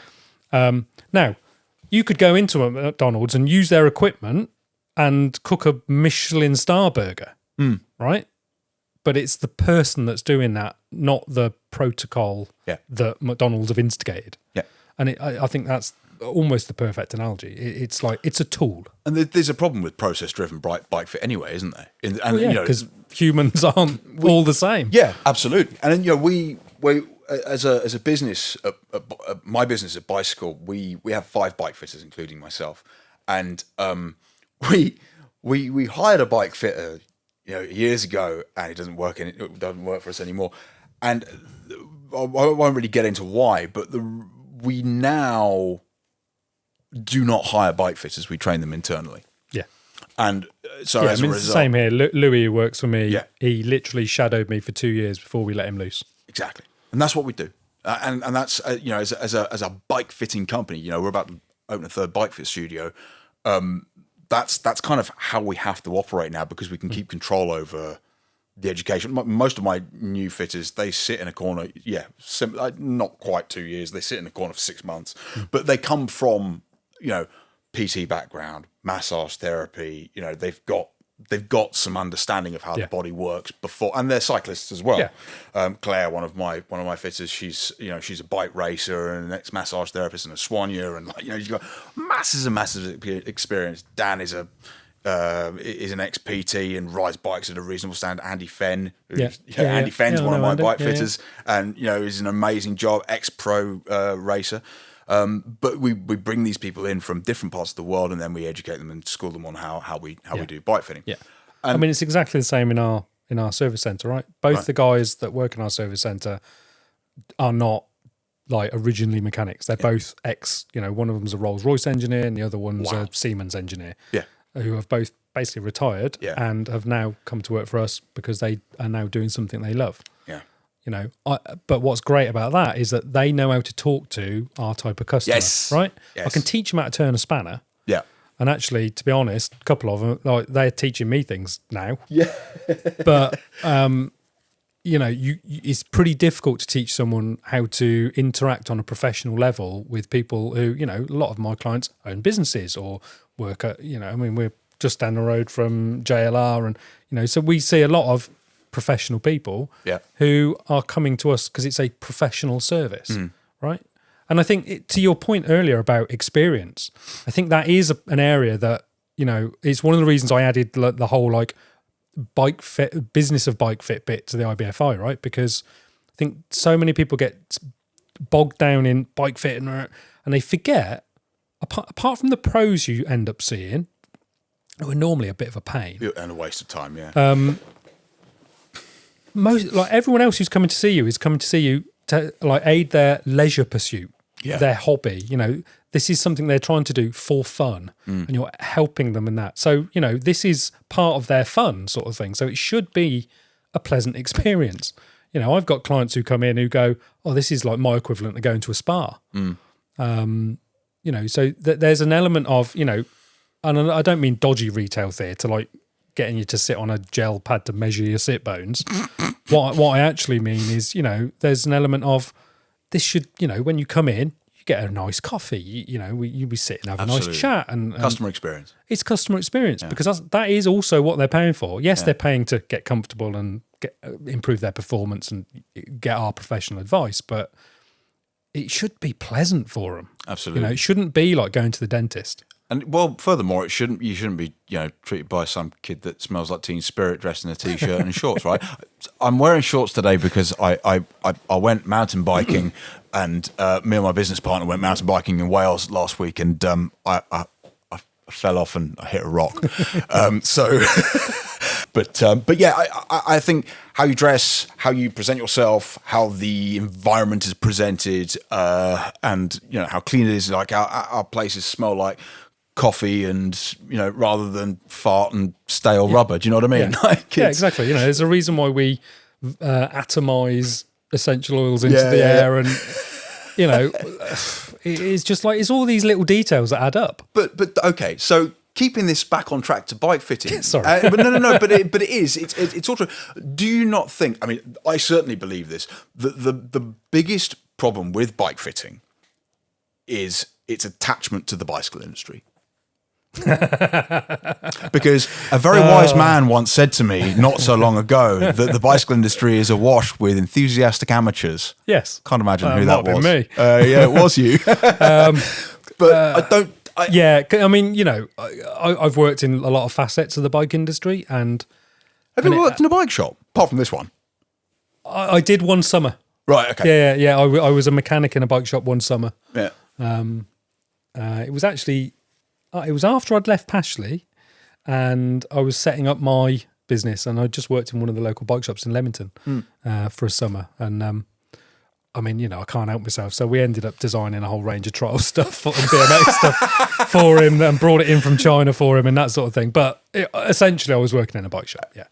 Now, you could go into a McDonald's and use their equipment and cook a Michelin star burger, right? But it's the person that's doing that, not the protocol that McDonald's have instigated. Yeah. And I think that's almost the perfect analogy. It's like, it's a tool. And there's a problem with process-driven bike fit anyway, isn't there? Because humans aren't all the same. Yeah, absolutely. And then, we as a business, my business at Bicycle, we have 5 bike fitters, including myself, and we hired a bike fitter, years ago, and it doesn't work for us anymore. And I won't really get into why, but we now do not hire bike fitters; we train them internally. Yeah, and so as a result, it's the same here. Louis, who works for me, he literally shadowed me for 2 years before we let him loose. Exactly. And that's what we do, and that's as a bike fitting company, we're about to open a 3rd bike fit studio. That's kind of how we have to operate now, because we can keep control over the education. Most of my new fitters, they sit in a corner. Yeah, not quite 2 years. They sit in a corner for 6 months, but they come from PT background, massage therapy. They've got some understanding of how the body works before, and they're cyclists as well. Yeah. Claire, one of my fitters, she's a bike racer and an ex-massage therapist and a soigneur, and she's got masses of experience. Dan is an ex-PT and rides bikes at a reasonable standard. Andy Fenn, Andy Fenn's one of my bike fitters, and is an amazing job, ex-pro racer. But we bring these people in from different parts of the world, and then we educate them and school them on how we do bike fitting. Yeah, it's exactly the same in our service centre, right? Both the guys that work in our service centre are not like originally mechanics. They're both one of them's a Rolls-Royce engineer and the other one's a Siemens engineer. Yeah. Who have both basically retired and have now come to work for us because they are now doing something they love. Yeah. But what's great about that is that they know how to talk to our type of customer, right? Yes. I can teach them how to turn a spanner. Yeah. And actually, to be honest, a couple of them, like, they're teaching me things now. Yeah. But, it's pretty difficult to teach someone how to interact on a professional level with people who, a lot of my clients own businesses or work at, we're just down the road from JLR and, so we see a lot of professional people who are coming to us because it's a professional service, right? And I think to your point earlier about experience, I think that is an area that, it's one of the reasons I added the whole like Bikefit business of Bikefit bit to the IBFI, right? Because I think so many people get bogged down in Bikefit and they forget, apart from the pros you end up seeing, who are normally a bit of a pain. And a waste of time, yeah. Most like everyone else who's coming to see you is coming to see you to like aid their leisure pursuit, their hobby. This is something they're trying to do for fun, and you're helping them in that. So this is part of their fun sort of thing. So it should be a pleasant experience. I've got clients who come in who go, "Oh, this is like my equivalent to going to a spa." So there's an element of and I don't mean dodgy retail theatre like getting you to sit on a gel pad to measure your sit bones. What I actually mean is, there's an element of this should, when you come in, you get a nice coffee, you be sitting, have a nice chat. And customer experience. It's customer experience because that is also what they're paying for. Yes, they're paying to get comfortable and improve their performance and get our professional advice, but it should be pleasant for them. Absolutely. It shouldn't be like going to the dentist. And furthermore, you shouldn't be treated by some kid that smells like Teen Spirit dressed in a t-shirt and shorts, right? I'm wearing shorts today because I went mountain biking, and me and my business partner went mountain biking in Wales last week, and I fell off and I hit a rock. But yeah, I think how you dress, how you present yourself, how the environment is presented, and how clean it is. Like our places smell like coffee and rather than fart and stale rubber. Do you know what I mean? Yeah, exactly. There's a reason why we atomize essential oils into the air, and it's just like it's all these little details that add up. But okay, so keeping this back on track to bike fitting. Sorry, but no. But it is. It's sort of. Do you not think? I mean, I certainly believe this. The biggest problem with bike fitting is its attachment to the bicycle industry. Because a very wise man once said to me not so long ago that the bicycle industry is awash with enthusiastic amateurs. Yes. Can't imagine who that was. Me. Yeah, it was you. But I don't. I mean, I've worked in a lot of facets of the bike industry, and have you worked in a bike shop apart from this one? I did one summer. Right. Okay. Yeah. I was a mechanic in a bike shop one summer. Yeah. It was actually. It was after I'd left Pashley, and I was setting up my business, and I just worked in one of the local bike shops in Leamington for a summer. And I mean, I can't help myself. So we ended up designing a whole range of trial stuff and BMX stuff for him, and brought it in from China for him and that sort of thing. But essentially, I was working in a bike shop. Yeah,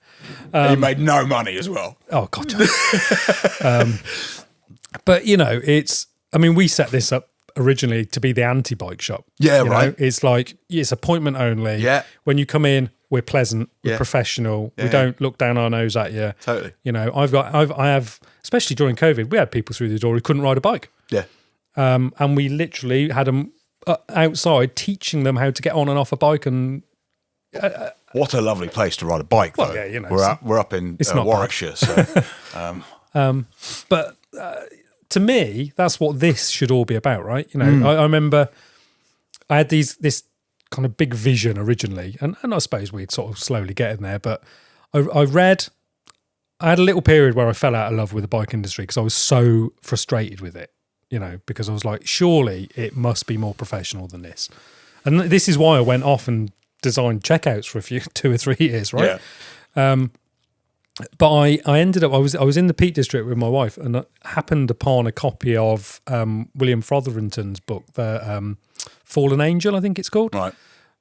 and you made no money as well. Oh God. But it's. I mean, we set this up originally to be the anti-bike shop. Yeah, right. It's like it's appointment only. Yeah. When you come in, we're pleasant, we're professional. We don't look down our nose at you. Totally. I have, especially during COVID, we had people through the door who couldn't ride a bike. Yeah. And we literally had them outside teaching them how to get on and off a bike. And what a lovely place to ride a bike, though. Well, yeah, we're up in Warwickshire, so. But. To me, that's what this should all be about, right? I remember I had this kind of big vision originally, and I suppose we'd sort of slowly getting there. But I had a little period where I fell out of love with the bike industry because I was so frustrated with it, because I was like, surely it must be more professional than this. And this is why I went off and designed checkouts for 2 or 3 years, right? Yeah. But I ended up I was in the Peak District with my wife, and I happened upon a copy of William Fotherington's book, the Fallen Angel, I think it's called, Right.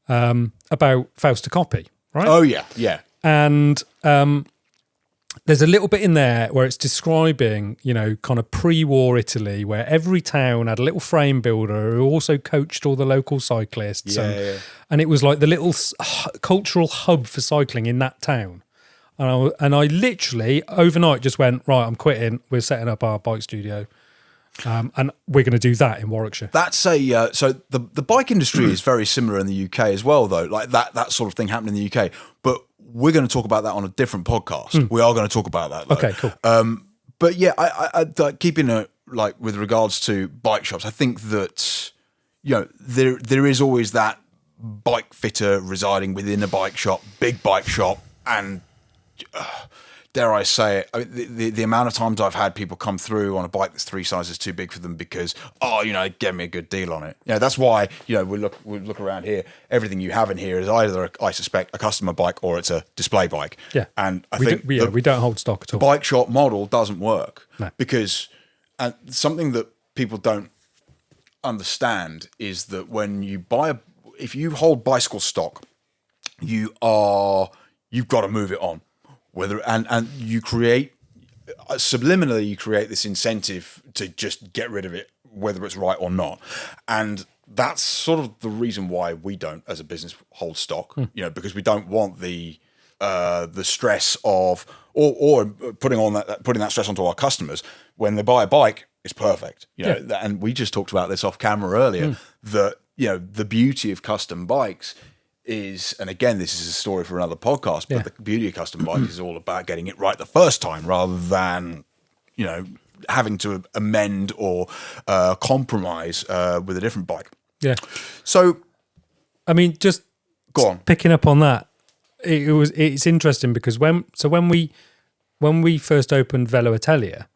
about Fausta Copy, right? Oh yeah, yeah. And there's a little bit in there where it's describing, kind of pre-war Italy, where every town had a little frame builder who also coached all the local cyclists, and it was like the little cultural hub for cycling in that town. And I literally overnight just went, right, I'm quitting. We're setting up our bike studio, and we're going to do that in Warwickshire. That's so the bike industry is very similar in the UK as well, though. Like that sort of thing happened in the UK. But we're going to talk about that on a different podcast. We are going to talk about that, though. Okay, cool. But yeah, I keeping it like with regards to bike shops, I think that there is always that bike fitter residing within a bike shop, big bike shop, and dare I say it, I mean, the amount of times I've had people come through on a bike that's 3 sizes too big for them because, get me a good deal on it. That's why, we look around here. Everything you have in here is either, I suspect, a customer bike or it's a display bike. Yeah. And I we think we don't hold stock at all. The bike shop model doesn't work. No. Because something that people don't understand is that when you if you hold bicycle stock, you've got to move it on. And you create subliminally, you create this incentive to just get rid of it, whether it's right or not. And that's sort of the reason why we don't, as a business, hold stock. Because we don't want the stress of or putting that stress onto our customers when they buy a bike. It's perfect. And we just talked about this off camera earlier. That the beauty of custom bikes is, and again, this is a story for another podcast, but the beauty of custom bikes is all about getting it right the first time rather than, having to amend or compromise with a different bike. Yeah. So, I mean, just go on. Picking up on that, it's interesting because when we first opened Velo Atelier,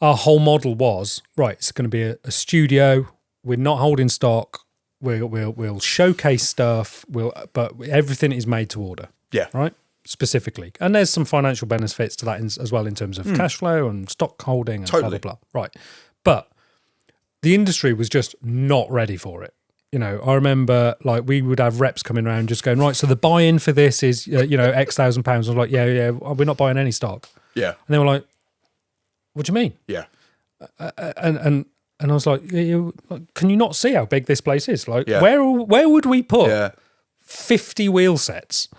our whole model was, right, it's going to be a studio. We're not holding stock. We'll showcase stuff. But everything is made to order. Yeah. Right. Specifically, and there's some financial benefits to that as well in terms of cash flow and stock holding and blah blah blah. Right. But the industry was just not ready for it. I remember like we would have reps coming around just going, right, so the buy-in for this is X thousand pounds. I was like, yeah, we're not buying any stock. Yeah. And they were like, what do you mean? Yeah. And I was like, can you not see how big this place is? Like, where would we put 50 wheel sets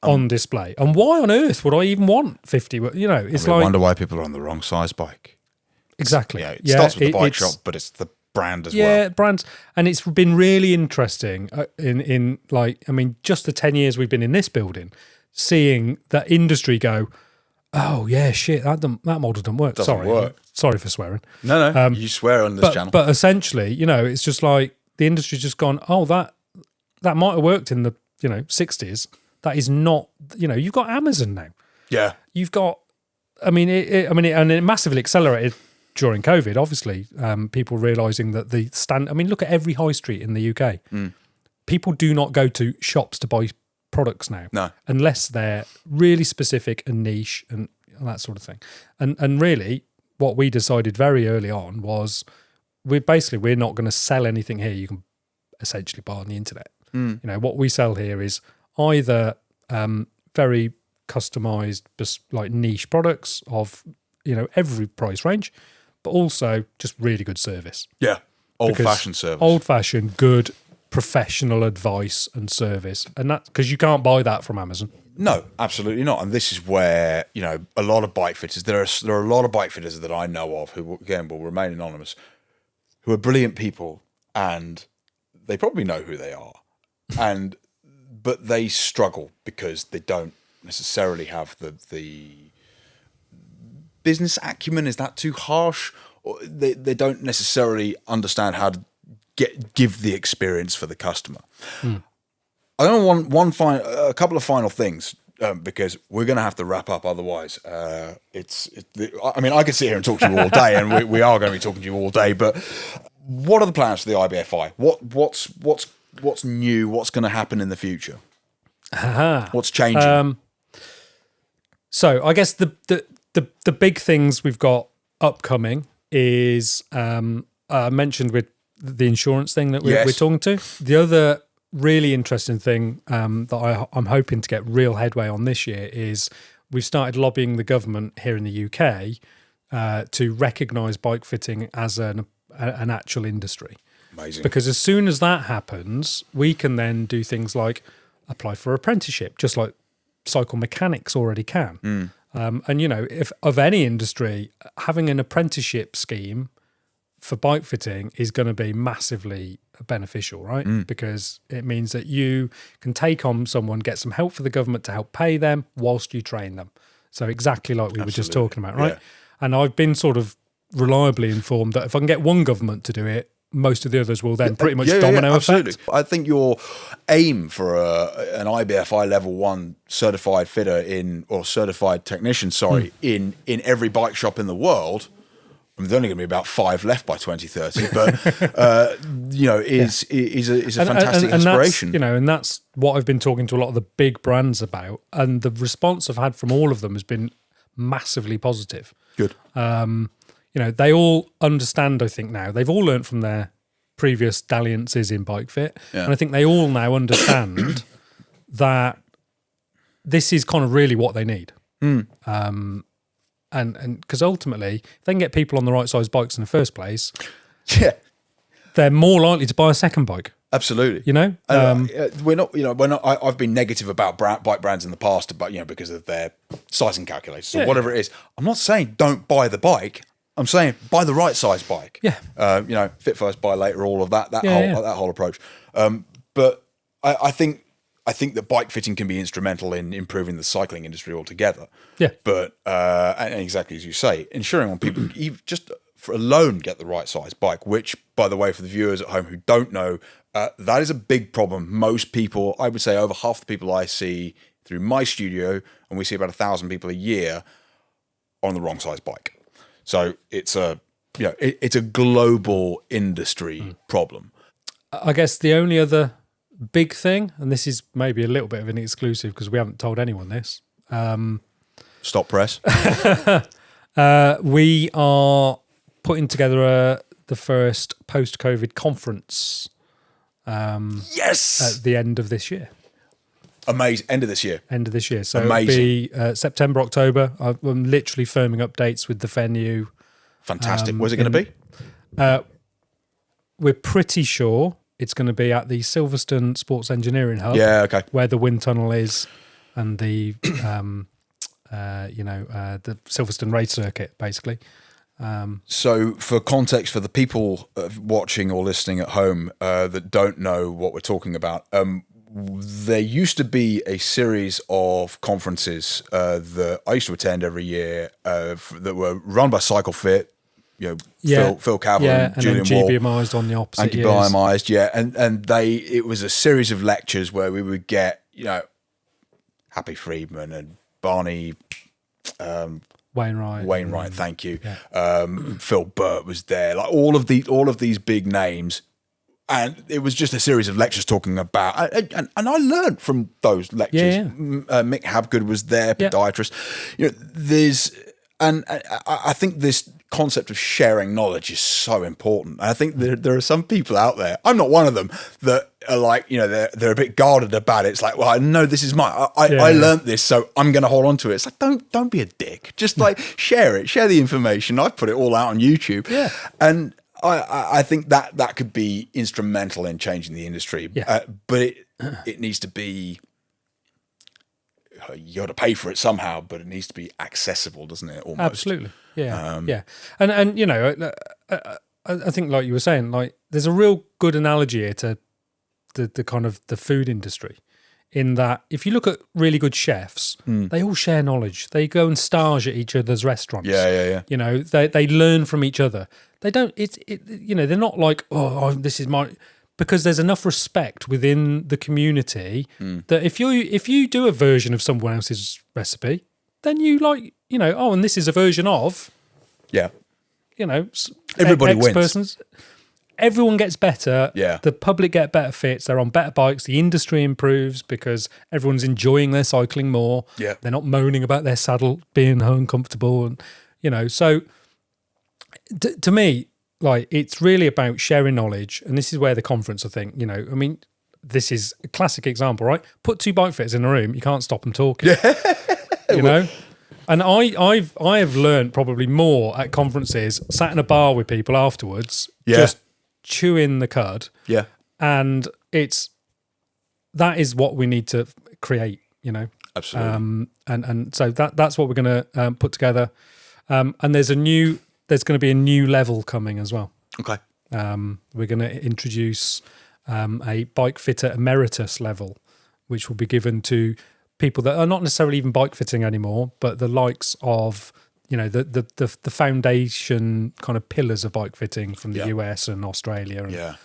on display? And why on earth would I even want 50? It's I wonder why people are on the wrong size bike. Exactly. It starts with the bike shop, but it's the brand as well. Yeah, brands. And it's been really interesting in just the 10 years we've been in this building, seeing that industry go, oh, yeah, shit, that model doesn't work. Doesn't work. Sorry for swearing. No, you swear on this channel. But essentially, it's just like the industry's just gone, oh, that might have worked in the, 60s. That is not, you've got Amazon now. Yeah. You've got, and it massively accelerated during COVID, obviously, people realising that look at every high street in the UK. People do not go to shops to buy products now. No. Unless they're really specific and niche and that sort of thing. And really, what we decided very early on was we're not going to sell anything here you can essentially buy on the internet. What we sell here is either very customized, like niche products of every price range, but also just really good service. Yeah, old-fashioned service. Old-fashioned, good, professional advice and service, and that because you can't buy that from Amazon. No, absolutely not. And this is where a lot of bike fitters. There are a lot of bike fitters that I know of who, again, will remain anonymous, who are brilliant people, and they probably know who they are, but they struggle because they don't necessarily have the business acumen. Is that too harsh? Or they don't necessarily understand how to give the experience for the customer. I don't want a couple of final things because we're going to have to wrap up. Otherwise, I could sit here and talk to you all day, and we are going to be talking to you all day. But what are the plans for the IBFI? What's new? What's going to happen in the future? What's changing? So I guess the big things we've got upcoming is I mentioned with the insurance thing that we're talking to. The other really interesting thing that I'm hoping to get real headway on this year is we've started lobbying the government here in the UK to recognise bike fitting as an actual industry. Amazing. Because as soon as that happens, we can then do things like apply for apprenticeship, just like cycle mechanics already can. And, you know, if of any industry, having an apprenticeship scheme for bike fitting is going to be massively beneficial, right? Because it means that you can take on someone, get some help for the government to help pay them whilst you train them. So exactly like we were just talking about, right? Yeah. And I've been sort of reliably informed that if I can get one government to do it, most of the others will then pretty much domino effect. I think your aim for an IBFI level 1 certified fitter or certified technician, in every bike shop in the world, there's only going to be about 5 left by 2030, but is a fantastic inspiration. And that's what I've been talking to a lot of the big brands about, and the response I've had from all of them has been massively positive. Good. They all understand, I think now. They've all learned from their previous dalliances in Bikefit. Yeah. And I think they all now understand that this is kind of really what they need. And because ultimately, if they can get people on the right size bikes in the first place, they're more likely to buy a second bike. Absolutely. We're not. I've been negative about bike brands in the past, but because of their sizing calculators or whatever it is. I'm not saying don't buy the bike. I'm saying buy the right size bike. Yeah. Fit first, buy later. All of that. That whole approach. But I think that bike fitting can be instrumental in improving the cycling industry altogether. Yeah. But and exactly as you say, ensuring on people just for alone get the right size bike. Which, by the way, for the viewers at home who don't know, that is a big problem. Most people, I would say, over half the people I see through my studio, and we see about 1,000 people a year, on the wrong size bike. So it's a global industry problem. I guess the only other big thing, and this is maybe a little bit of an exclusive because we haven't told anyone this. Stop press. We are putting together the first post-COVID conference. At the end of this year. Amazing. End of this year. So it'll be September, October. I'm literally firming up dates with the venue. Fantastic. Where's it going to be? We're pretty sure it's going to be at the Silverstone Sports Engineering Hub. Yeah, okay. Where the wind tunnel is and the the Silverstone race circuit, basically. So for context, for the people watching or listening at home that don't know what we're talking about, there used to be a series of conferences that I used to attend every year that were run by CycleFit, Phil Cavill and Julian Wall. GBMized on the opposite and GBMized, and it was a series of lectures where we would get, Happy Friedman and Barney Wainwright, thank you. Yeah. Phil Burt was there, like all of these big names. And it was just a series of lectures talking about, and I learned from those lectures. Yeah. Mick Habgood was there, podiatrist. I think this concept of sharing knowledge is so important. And I think there are some people out there, I'm not one of them, that are like, they're a bit guarded about it. It's like, well, I know this is mine. I learned this, so I'm going to hold on to it. It's like, don't be a dick. Just like share it, share the information. I've put it all out on YouTube. Yeah. And I think that could be instrumental in changing the industry, but it needs to be. You got to pay for it somehow, but it needs to be accessible, doesn't it? Almost. Absolutely, yeah. And I think like you were saying, like there's a real good analogy here to the kind of the food industry, in that if you look at really good chefs, they all share knowledge. They go and stage at each other's restaurants. Yeah. They learn from each other. They don't. They're not like, this is my. Because there's enough respect within the community that if you do a version of someone else's recipe, then you and this is a version of. Yeah. Everybody wins. Persons. everyone gets better. Yeah. The public get better fits. They're on better bikes. The industry improves because everyone's enjoying their cycling more. Yeah. They're not moaning about their saddle being uncomfortable. And, so to me, like, it's really about sharing knowledge. And this is where the conference, I think, this is a classic example, right? Put two bike fitters in a room, you can't stop them talking. Yeah. And I have learned probably more at conferences, sat in a bar with people afterwards, just chewing the cud. Yeah. And that is what we need to create, Absolutely. And so that's what we're going to put together. And there's going to be a new level coming as well. Okay. We're going to introduce a bike fitter emeritus level, which will be given to people that are not necessarily even bike fitting anymore, but the likes of, the foundation kind of pillars of bike fitting from the US and Australia. And, Yeah.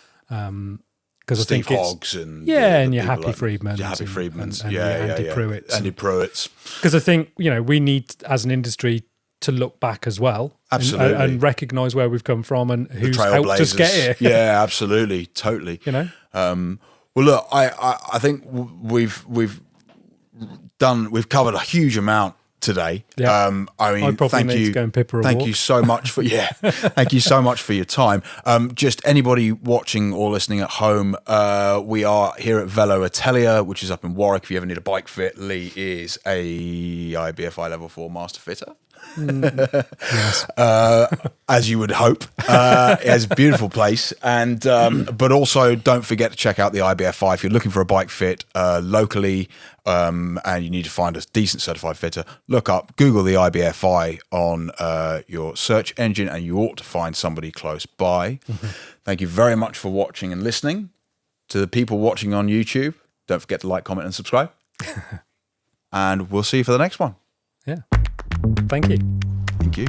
Because I think Hoggs and and your people Happy Friedmans, your Happy Friedmans, and your Andy Pruitts, Andy Pruitts. Because I think we need as an industry to look back as well, absolutely, and recognise where we've come from and who's helped us get here. Yeah, absolutely, totally. Well, look, I think we've covered a huge amount today. Yeah. I mean, I probably need to go and pipper a thank walk. you so much for thank you so much for your time. Just anybody watching or listening at home, we are here at Velo Atelier, which is up in Warwick. If you ever need a bike fit, Lee is a IBFI level 4 master fitter. Yes. As you would hope. It's a beautiful place. And but also don't forget to check out the IBFI if you're looking for a bike fit locally, and you need to find a decent certified fitter. Google the IBFI on your search engine, and you ought to find somebody close by. Mm-hmm. Thank you very much for watching and listening. To the people watching on YouTube, don't forget to like, comment, and subscribe. And we'll see you for the next one. Yeah. Thank you. Thank you.